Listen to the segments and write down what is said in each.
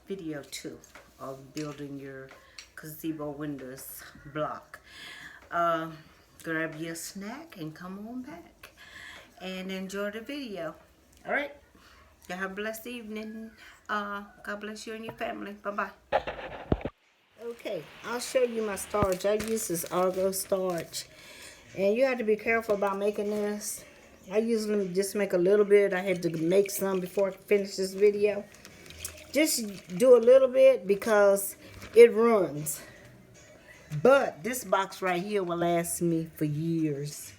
video 2 of building your gazebo windows block. Grab your snack and come on back and enjoy the video. All right, y'all have a blessed evening. God bless you and your family. Bye-bye. Okay, I'll show you my starch. I use this Argo starch, and you have to be careful about making this. I usually just make a little bit. I had to make some before I finish this video. Just do a little bit because it runs. But this box right here will last me for years.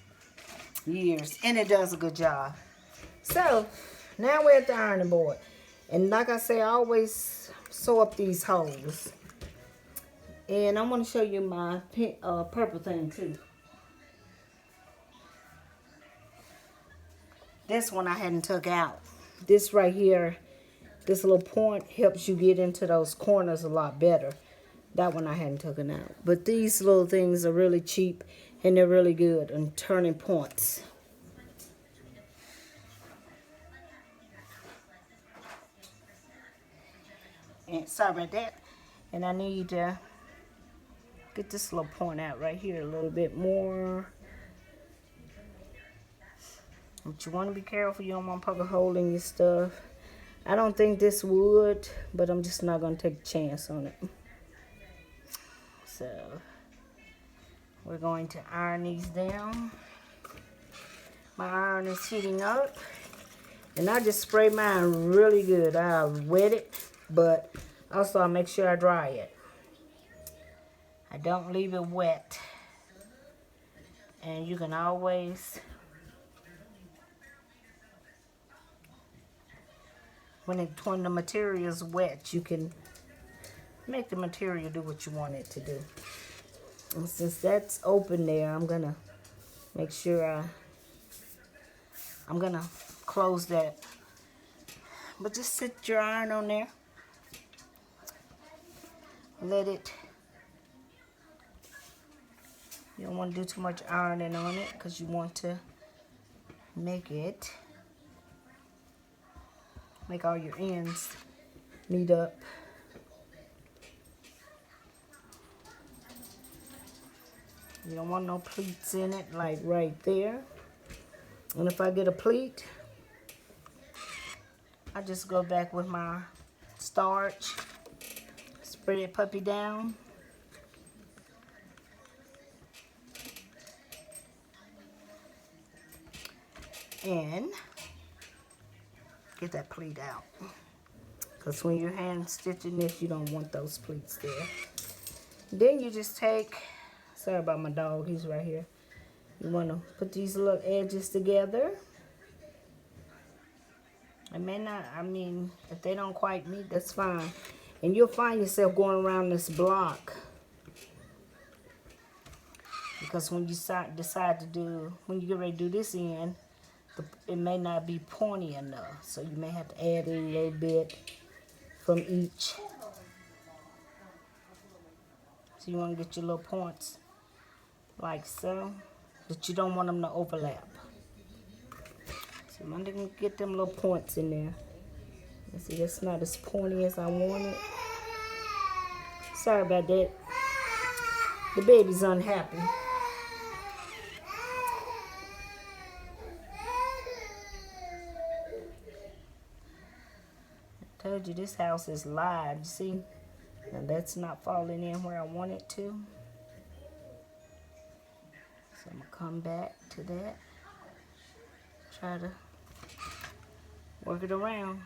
Years. And it does a good job. So, now we're at the ironing board. And like I say, I always sew up these holes. And I want to show you my pink, purple thing too. This one I hadn't took out. This right here, this little point helps you get into those corners a lot better. That one I hadn't taken out. But these little things are really cheap and they're really good on turning points. And sorry about that. And I need to get this little point out right here a little bit more. But you want to be careful. You don't want to poke a hole in your stuff. I don't think this would, but I'm just not going to take a chance on it. So, we're going to iron these down. My iron is heating up. And I just spray mine really good. I wet it, but also I make sure I dry it. I don't leave it wet. And you can always, when the material is wet, you can make the material do what you want it to do. And since that's open there, I'm gonna make sure I'm gonna close that. But just sit your iron on there. Let it. You don't want to do too much ironing on it because you want to make all your ends meet up. You don't want no pleats in it, like right there. And if I get a pleat, I just go back with my starch, spray that puppy down. And get that pleat out. Because when you're hand stitching this, you don't want those pleats there. Then you just take, sorry about my dog, he's right here. You want to put these little edges together. It may not, I mean, if they don't quite meet, that's fine. And you'll find yourself going around this block. Because when you decide to do, when you get ready to do this end, it may not be pointy enough. So you may have to add a little bit from each. So you want to get your little points like so. But you don't want them to overlap. So I'm going to get them little points in there. You see, that's not as pointy as I wanted. Sorry about that. The baby's unhappy. I told you this house is live. You see? Now that's not falling in where I want it to. So I'm going to come back to that. Try to work it around.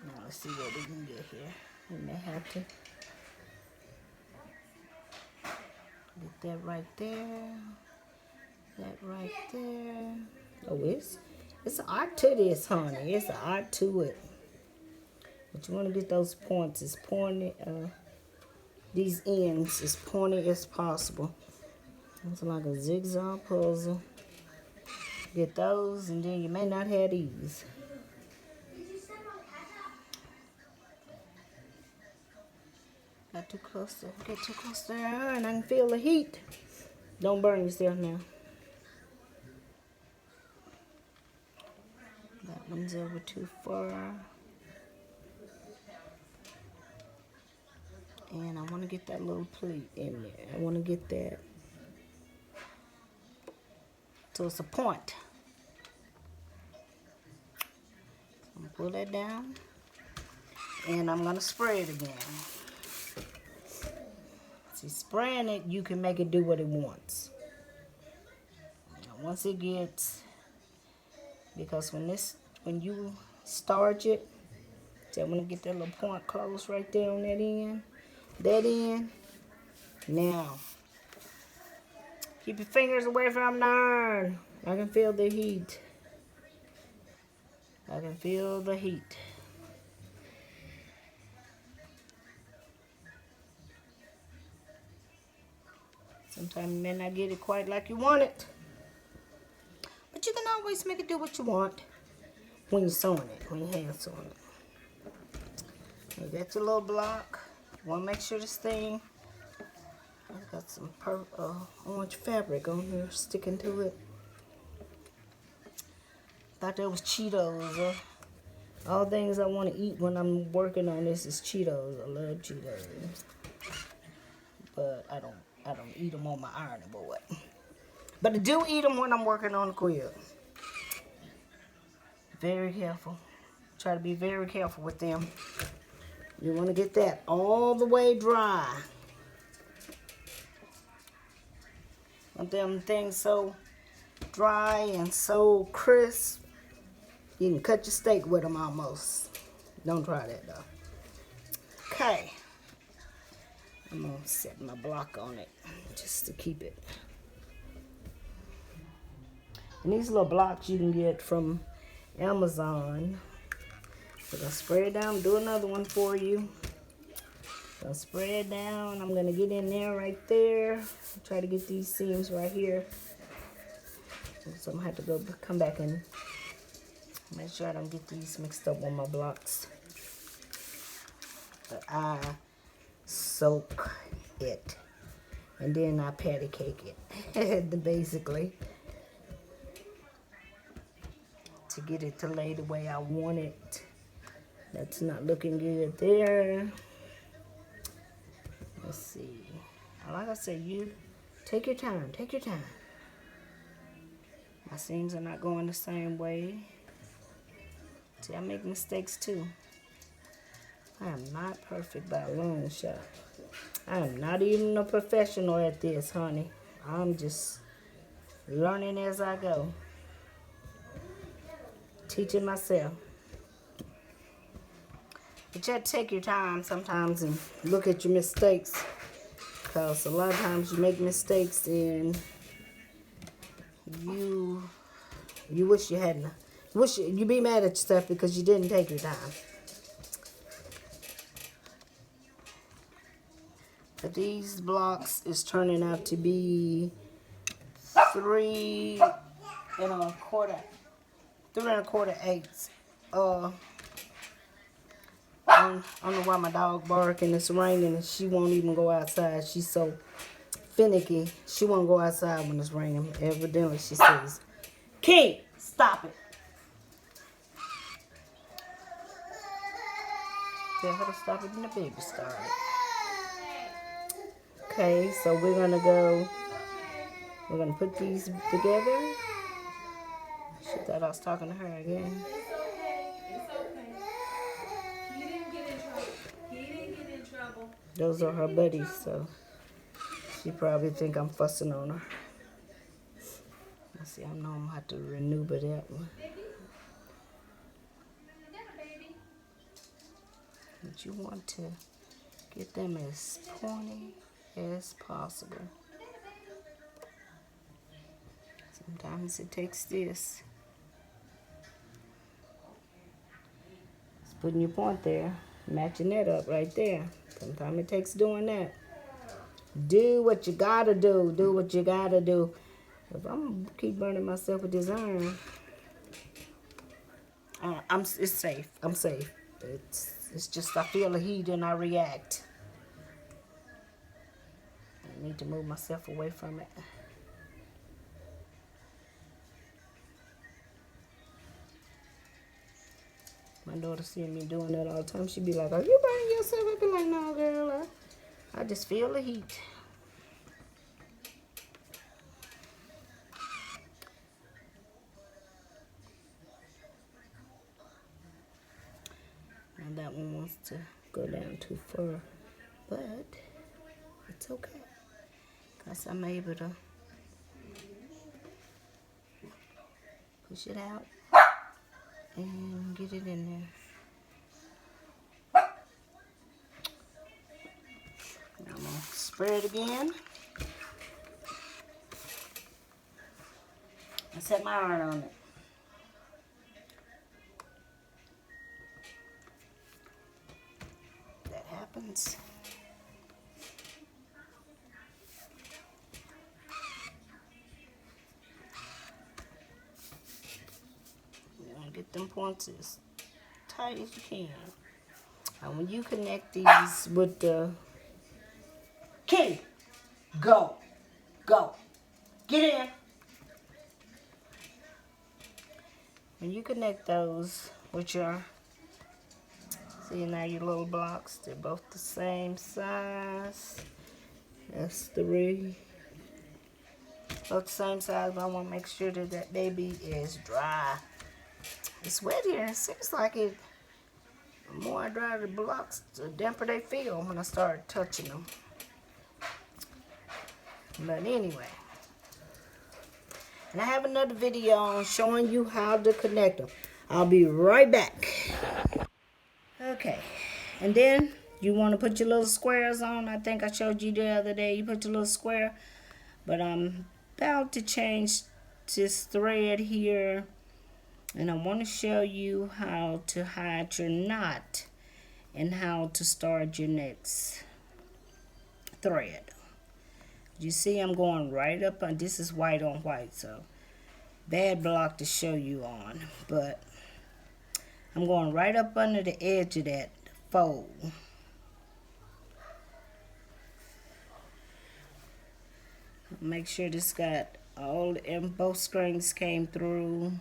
Now let's see what we can get here. We may have to get that right there. That right there. Oh, it's an art to this, honey. It's an art to it. But you want to get those points as pointy, these ends as pointy as possible. It's like a zigzag puzzle. Get those, and then you may not have these. Not too close to, get too close to the iron. I can feel the heat. Don't burn yourself now. That one lines over too far. And I want to get that little pleat in there. I want to get that so it's a point. I'm going to pull that down. And I'm going to spray it again. See, spraying it, you can make it do what it wants. Now, once it gets, because when you starch it, so I'm going to get that little point close right there on that end. That end. Now, keep your fingers away from the iron. I can feel the heat. I can feel the heat. Sometimes you may not get it quite like you want it. But you can always make it do what you want when you're sewing it, when you're hand sewing it. You got your little block. You want to make sure this thing, I've got some orange fabric on here sticking to it. Thought that was Cheetos. All things I want to eat when I'm working on this is Cheetos. I love Cheetos. But I don't eat them on my ironing board. But I do eat them when I'm working on the quilt. Very careful. Try to be very careful with them. You want to get that all the way dry. Want them things so dry and so crisp, you can cut your steak with them almost. Don't try that though. Okay. I'm going to set my block on it just to keep it. And these little blocks you can get from Amazon. So I'm going to spray it down, do another one for you. Gonna spray it down. I'm going to get in there right there. Try to get these seams right here. So I'm going to have to come back and make sure I don't get these mixed up on my blocks. But I soak it and then I patty cake it basically to get it to lay the way I want it. That's not looking good there. Let's see. Like I said, you take your time. Take your time. My seams are not going the same way. See, I make mistakes too. I am not perfect by a long shot. I am not even a professional at this, honey. I'm just learning as I go. Teaching myself. But you have to take your time sometimes and look at your mistakes. Because a lot of times you make mistakes and you wish you hadn't. You be mad at yourself because you didn't take your time. But these blocks is turning out to be 3 1/4 eighths. I don't know why my dog barking. It's raining and she won't even go outside. She's so finicky. She won't go outside when it's raining. Evidently she says, "Key, stop it." Tell her to stop it and the baby started. Okay, so we're gonna put these together. She thought I was talking to her again. It's okay. It's okay. He didn't get in trouble. He didn't get in trouble. Those are her buddies, so she probably think I'm fussing on her. Let's see, I know I'm gonna have to renew that one. But you want to get them as pointy as possible. Sometimes it takes this. Just putting your point there, matching that up right there. Sometimes it takes doing that. Do what you gotta do. Do what you gotta do. If I'm gonna keep burning myself with this iron, it's safe. I'm safe. It's just I feel the heat and I react. I need to move myself away from it. My daughter see me doing that all the time. She'd be like, are you burning yourself? I'd be like, no, girl. I just feel the heat. And that one wants to go down too far. But it's okay. Because I'm able to push it out and get it in there. I'm going to spray it again. And set my iron on it. That happens. You want to get them points as tight as you can. And when you connect these with the key, go, get in. When you connect those with your, see now your little blocks, they're both the same size. That's 3. Both the same size, but I want to make sure that that baby is dry. It's wet here. It seems like it. The more I dry the blocks, the damper they feel when I start touching them. But anyway, and I have another video on showing you how to connect them. I'll be right back. Okay, and then you want to put your little squares on. I think I showed you the other day. You put your little square, but I'm about to change this thread here, and I want to show you how to hide your knot and how to start your next thread. You see I'm going right up on, this is white on white, so bad block to show you on, but I'm going right up under the edge of that fold. Make sure this got all, and both strings came through.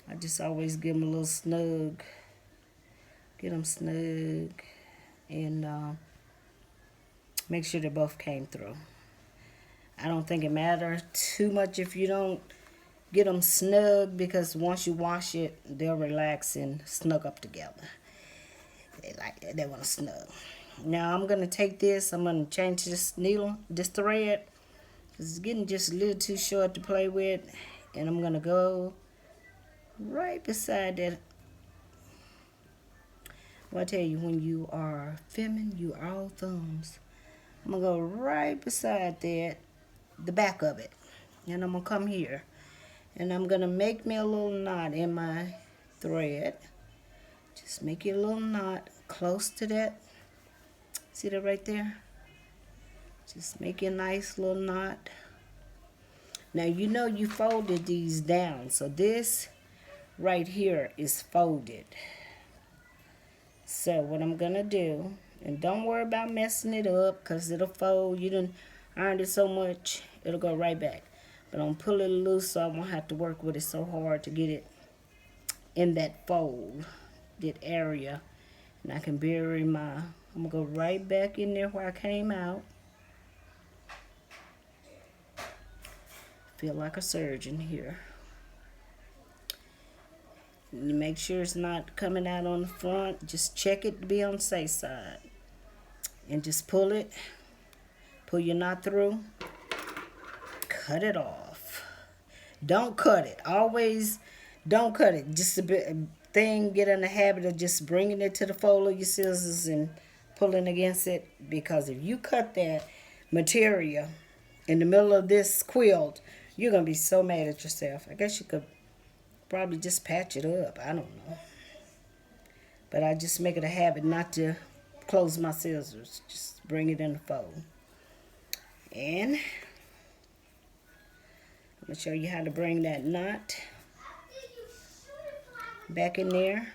I just always give them a little snug, get them snug, and make sure they both came through. I don't think it matters too much if you don't get them snug, because once you wash it, they'll relax and snug up together. They want to snug. Now I'm going to take this, I'm going to change this needle, this thread, because it's getting just a little too short to play with, and I'm going to go right beside that. Well, I tell you, when you are feminine, you are all thumbs. I'm going to go right beside that, the back of it. And I'm going to come here. And I'm going to make me a little knot in my thread. Just make you a little knot close to that. See that right there? Just make you a nice little knot. Now, you know you folded these down. So this right here is folded. So what I'm going to do, and don't worry about messing it up, because it'll fold. You done ironed it so much, it'll go right back. But I'm going to pull it loose so I won't have to work with it so hard to get it in that fold, that area. And I can bury my, I'm going to go right back in there where I came out. Feel like a surgeon here. And you make sure it's not coming out on the front. Just check it to be on the safe side. And just pull it. Pull your knot through. Cut it off. Don't cut it. Always don't cut it. Just a bit thing, get in the habit of just bringing it to the fold of your scissors and pulling against it. Because if you cut that material in the middle of this quilt, you're going to be so mad at yourself. I guess you could probably just patch it up. I don't know. But I just make it a habit not to close my scissors. Just bring it in the fold. And I'm going to show you how to bring that knot back in there.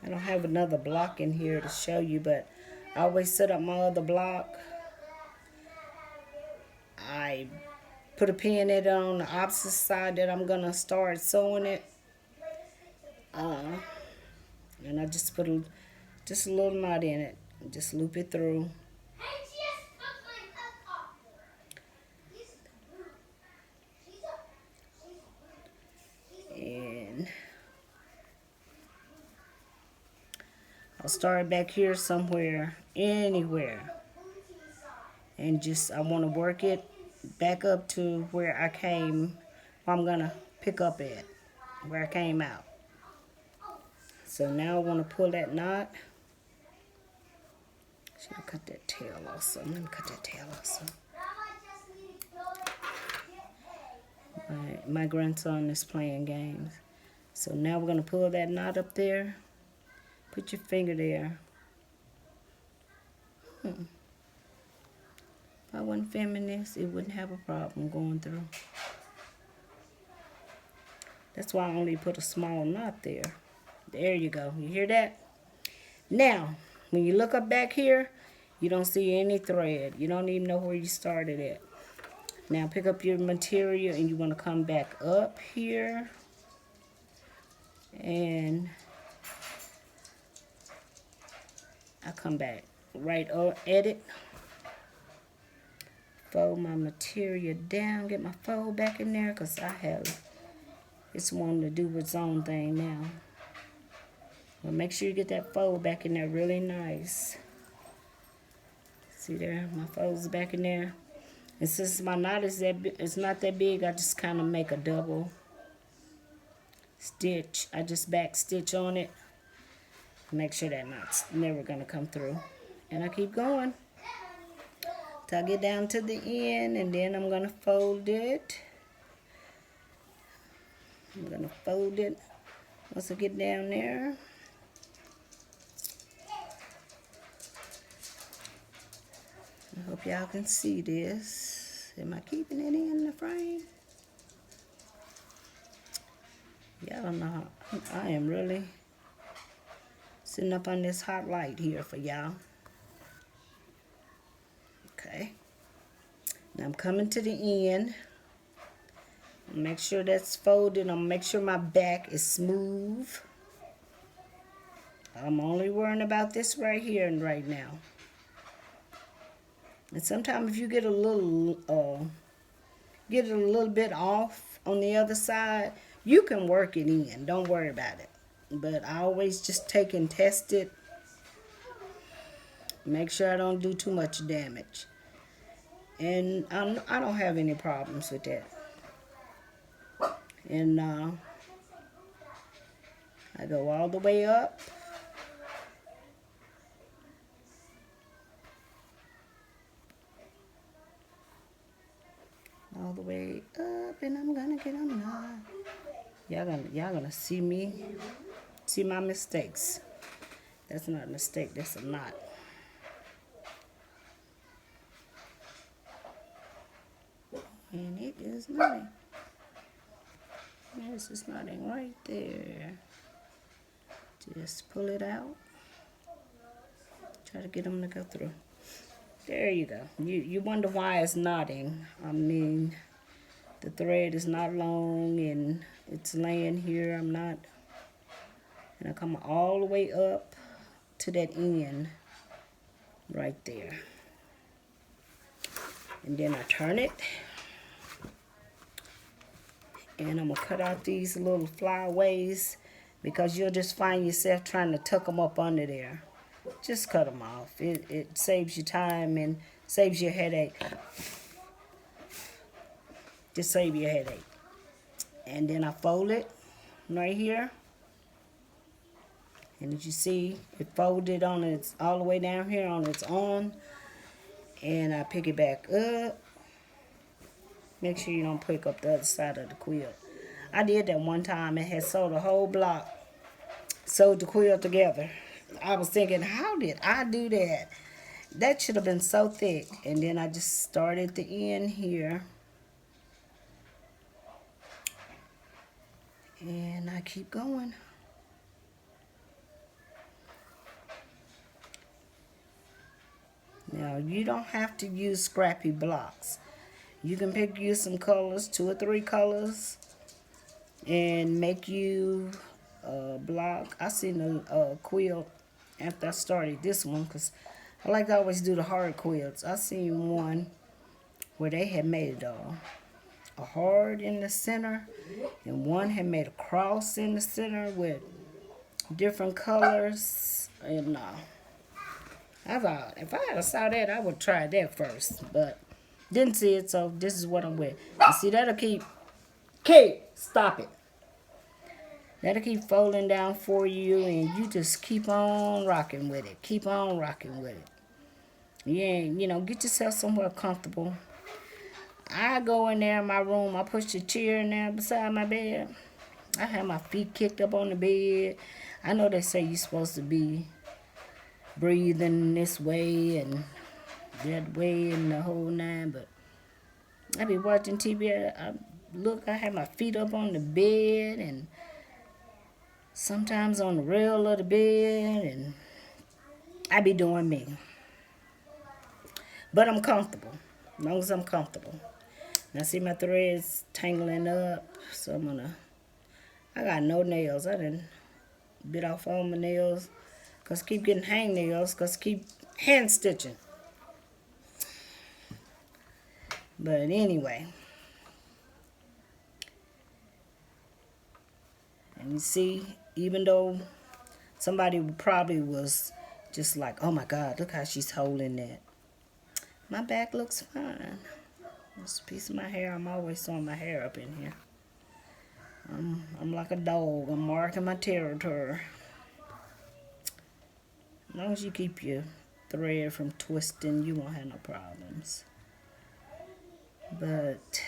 I don't have another block in here to show you, but I always set up my other block. I put a pin in it on the opposite side that I'm gonna start sewing it. And I just put just a little knot in it. Just loop it through. And I'll start back here somewhere, anywhere. And just, I want to work it back up to where I came, where I'm going to pick up at, where I came out. So now I want to pull that knot. Should I cut that tail also? Let me cut that tail also. My grandson is playing games. So now we're going to pull that knot up there. Put your finger there. If I wasn't feminist, it wouldn't have a problem going through. That's why I only put a small knot there. There you go. You hear that? Now, when you look up back here, you don't see any thread. You don't even know where you started at. Now pick up your material and you want to come back up here. And I come back right at it. Fold my material down. Get my fold back in there because it's wanting to do its own thing now. But make sure you get that fold back in there really nice. See there? My fold's back in there. And since my knot is it's not that big, I just kind of make a double stitch. I just back stitch on it. Make sure that knot's never going to come through. And I keep going till I get down to the end, and then I'm going to fold it. I'm going to fold it once I get down there. I hope y'all can see this. Am I keeping it in the frame? Y'all don't know how I am really sitting up on this hot light here for y'all. Okay. Now I'm coming to the end. Make sure that's folded. I'm gonna make sure my back is smooth. I'm only worrying about this right here and right now. And sometimes if you get a little bit off on the other side, you can work it in. Don't worry about it. But I always just take and test it. Make sure I don't do too much damage. And I don't have any problems with that. And I go all the way up. All the way up, and I'm gonna get a knot. Y'all gonna see my mistakes. That's not a mistake, that's a knot. And it is knotting. This is knotting right there. Just pull it out. Try to get them to go through. There you go. You wonder why it's knotting. I mean, the thread is not long and it's laying here. And I come all the way up to that end right there. And then I turn it. And I'm going to cut out these little flyaways because you'll just find yourself trying to tuck them up under there. Just cut them off. It saves you time and saves your headache. Just save your headache. And then I fold it right here. And as you see, it folded on its all the way down here on its own. And I pick it back up. Make sure you don't pick up the other side of the quilt. I did that one time and had sewed a whole block. Sewed the quilt together. I was thinking, how did I do that? That should have been so thick. And then I just started the end here. And I keep going. Now, you don't have to use scrappy blocks. You can pick you some colors, 2 or 3 colors, and make you a block. I seen a quilt after I started this one, because I like to always do the hard quilts. I seen one where they had made a heart in the center, and one had made a cross in the center with different colors. And if I had saw that, I would try that first, but didn't see it, so this is what I'm with. And see, that'll keep, stop it. That'll keep folding down for you, and you just keep on rocking with it. Keep on rocking with it. Yeah, get yourself somewhere comfortable. I go in there in my room, I push the chair in there beside my bed. I have my feet kicked up on the bed. I know they say you're supposed to be breathing this way and that way and the whole nine, but I be watching TV. I have my feet up on the bed and sometimes on the rail of the bed, and I be doing me. But I'm comfortable, as long as I'm comfortable. Now see my threads tangling up, so I got no nails. I done bit off all my nails, because I keep getting hang nails, because I keep hand stitching. But anyway. And you see, even though somebody probably was just like, oh my God, look how she's holding that. My back looks fine. This piece of my hair, I'm always throwing my hair up in here. I'm like a dog. I'm marking my territory. As long as you keep your thread from twisting, you won't have no problems. But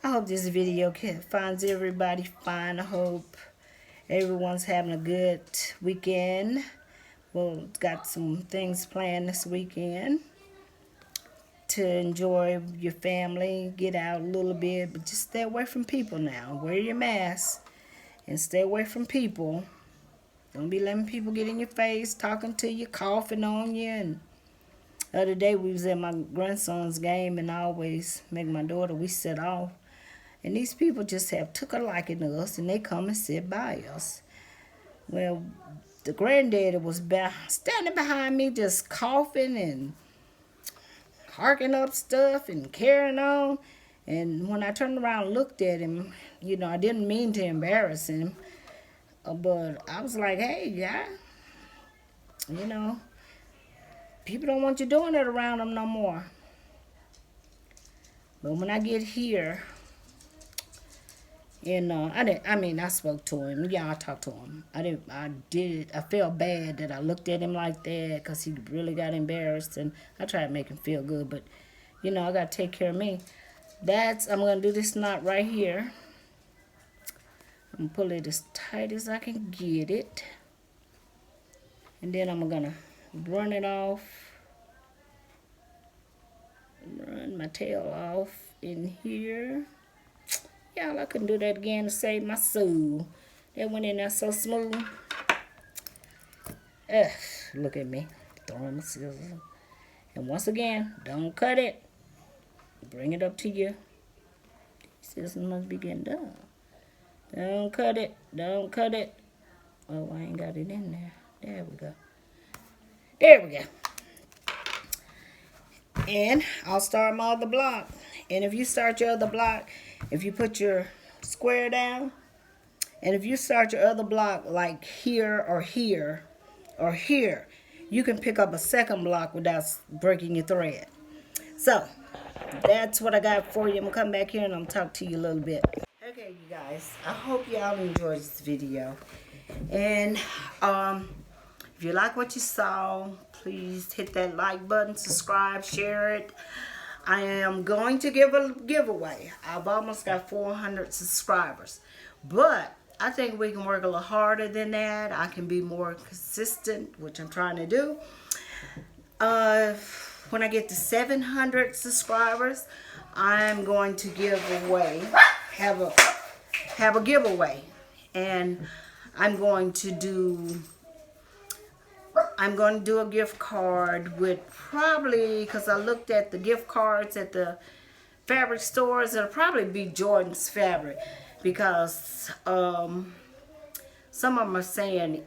I hope this video finds everybody fine. I hope everyone's having a good weekend. Well, got some things planned this weekend to enjoy your family, get out a little bit, but just stay away from people now. Wear your mask and stay away from people. Don't be letting people get in your face, talking to you, coughing on you. And the other day we was at my grandson's game, and I always make my daughter, we set off. And these people just have took a liking to us, and they come and sit by us. Well, the granddaddy was standing behind me just coughing and harking up stuff and carrying on. And when I turned around and looked at him, I didn't mean to embarrass him. But I was like, hey, yeah, people don't want you doing that around them no more. But when I get here, and I spoke to him. Yeah, I talked to him. I felt bad that I looked at him like that, because he really got embarrassed, and I tried to make him feel good, but I got to take care of me. I'm going to do this knot right here. I'm going to pull it as tight as I can get it. And then I'm going to run it off. Run my tail off in here. Y'all, I couldn't do that again to save my soul. That went in there so smooth. Look at me. Throwing my scissors. And once again, don't cut it. Bring it up to you. Scissors must be getting done. Don't cut it. Don't cut it. Oh, I ain't got it in there. There we go. There we go. And I'll start my other block. And if you start your other block, if you put your square down, and if you start your other block like here or here or here, you can pick up a second block without breaking your thread. So that's what I got for you. I'm going to come back here and I'm going to talk to you a little bit. Okay, you guys, I hope y'all enjoyed this video. And if you like what you saw, please hit that like button, subscribe, share it. I am going to give a giveaway. I've almost got 400 subscribers. But I think we can work a little harder than that. I can be more consistent, which I'm trying to do. When I get to 700 subscribers, I'm going to give away, have a giveaway. And I'm going to do I'm going to do a gift card with probably, because I looked at the gift cards at the fabric stores, it'll probably be Jordan's Fabric, because some of them are saying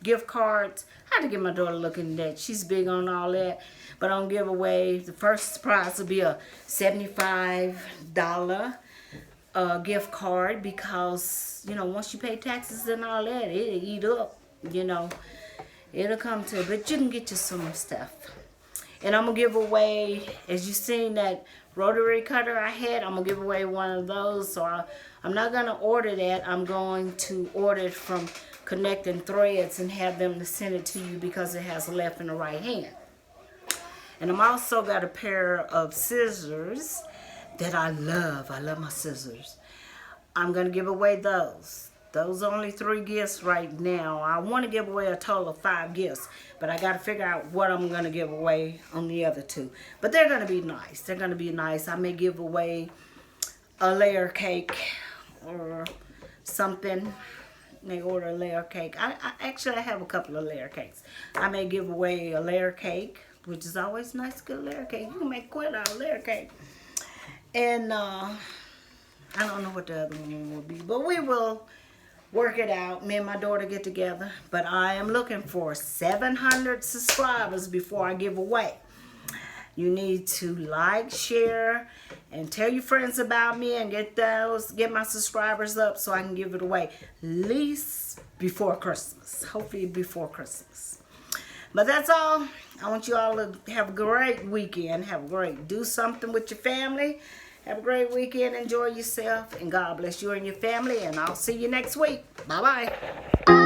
gift cards. I had to get my daughter looking at that. She's big on all that. But on giveaway, the first prize will be a $75 gift card, because, you know, once you pay taxes and all that, it'll eat up, you know. It'll come to, but you can get you some stuff. And I'm going to give away, as you seen that rotary cutter I had, I'm going to give away one of those. So I'm not going to order that. I'm going to order it from Connecting Threads and have them to send it to you, because it has a left and a right hand. And I'm also got a pair of scissors that I love. I love my scissors. I'm going to give away those. Those are only 3 gifts right now. I want to give away a total of 5 gifts, but I got to figure out what I'm going to give away on the other 2. But they're going to be nice. They're going to be nice. I may give away a layer cake or something. May order a layer cake. I have a couple of layer cakes. I may give away a layer cake, which is always nice to get a layer cake. You can make a quilt out of layer cake. And I don't know what the other one will be, but we will work it out. Me and my daughter get together. But I am looking for 700 subscribers before I give away. You need to like, share, and tell your friends about me, and get my subscribers up so I can give it away at least before Christmas. Hopefully before Christmas. But that's all. I want you all to have a great weekend. Do something with your family. Have a great weekend. Enjoy yourself. And God bless you and your family. And I'll see you next week. Bye-bye.